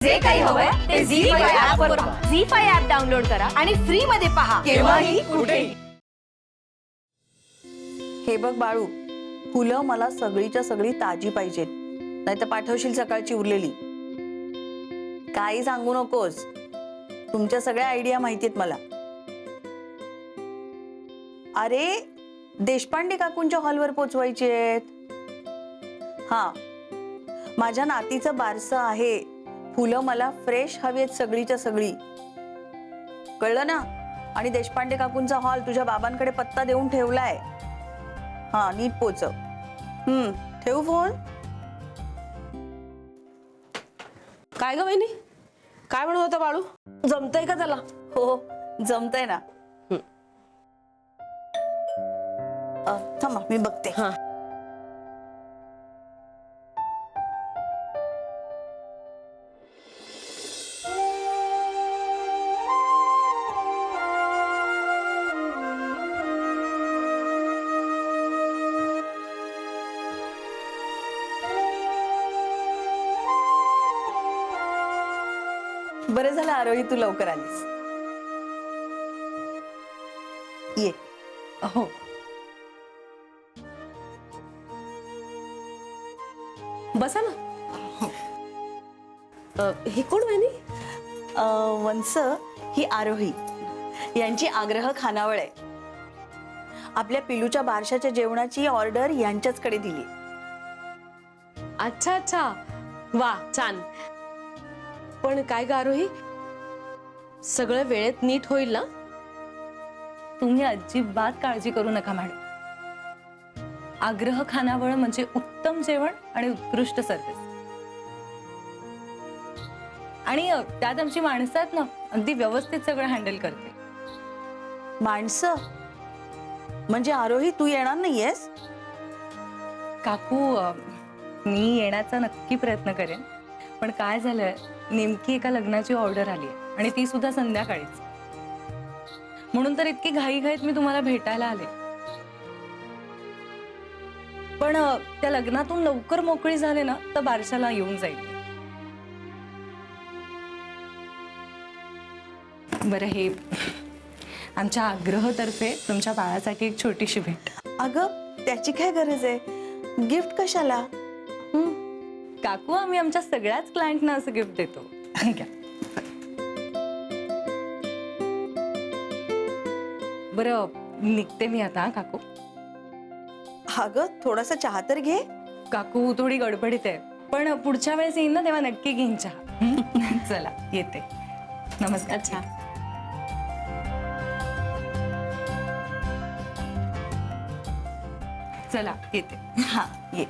जे काही हवंय ते झी5 ऍप वर पहा. झी5 ऍप डाउनलोड करा आणि फ्री मध्ये पहा. केव्हाही कुठेही. हे बघ बाळू, फुलं मला सगळीच्या सगळी ताजी पाहिजेत, नाहीतर पाठवशील सकाळची उरलेली. काही सांगू नकोस, तुमच्या सगळ्या आयडिया माहितीत मला. अरे देशपांडे काकूंच्या हॉलवर पोचवायची आहेत. हा, माझ्या नातीचं बारसं आहे, फुलं मला फ्रेश हवेत सगळीच्या सगळी. कळलं ना? आणि देशपांडे काकूंचा हॉल तुझ्या बाबांकडे पत्ता देऊन ठेवलाय. हा, नीट पोचव. ठेवू फोन. काय ग वहिनी, काय म्हणत होता बाळू? जमतंय का त्याला? हो, जमतंय ना. थांबा, मी बघते. हा. बरं झालं आरोही, तू लवकर आलीस. ये. हो. बसा ना. हे कोण वहिनी? वंस, ही आरोही, यांची आग्रह खानावळ आहे. आपल्या पिलूच्या बारशाच्या जेवणाची ऑर्डर यांच्याचकडे दिली. अच्छा अच्छा, वा छान. पण काय ग आरोही, सगळं वेळेत नीट होईल ना? तुम्ही अजिबात काळजी करू नका मॅडम. आग्रह खानावळ म्हणजे उत्तम जेवण आणि उत्कृष्ट सर्व्हिस. आणि त्यात आमची माणसं आहेत ना, अगदी व्यवस्थित सगळं हँडल करते. माणसं म्हणजे आरोही, तू येणार नाहीयेस? काकू, मी येण्याचा नक्की प्रयत्न करेन, पण काय झालंय, नेमकी एका लग्नाची ऑर्डर आली आहे आणि ती सुद्धा संध्याकाळीच. म्हणून तर इतकी घाईघाईत मी तुम्हाला भेटायला आले. पण त्या लग्नातून लवकर मोकळी झाले ना तर बारशाला येऊन जाईल. बरं, हे आमच्या आग्रहतर्फे तुमच्या बाळासाठी एक छोटीशी भेट. अगं, त्याची काय गरज आहे? गिफ्ट कशाला? काकू, आम्ही आमच्या सगळ्याच क्लायंटना असं गिफ्ट देतो. घ्या. बरं, निघते मी आता. काकू, अगं, थोडासा चहा तर घे. काकू थोडी गडबडीत आहे, पण पुढच्या वेळेस येईन ना तेव्हा नक्की घेईन चहा. चला, येते. नमस्कार. अच्छा. चला, येते. हा, ये.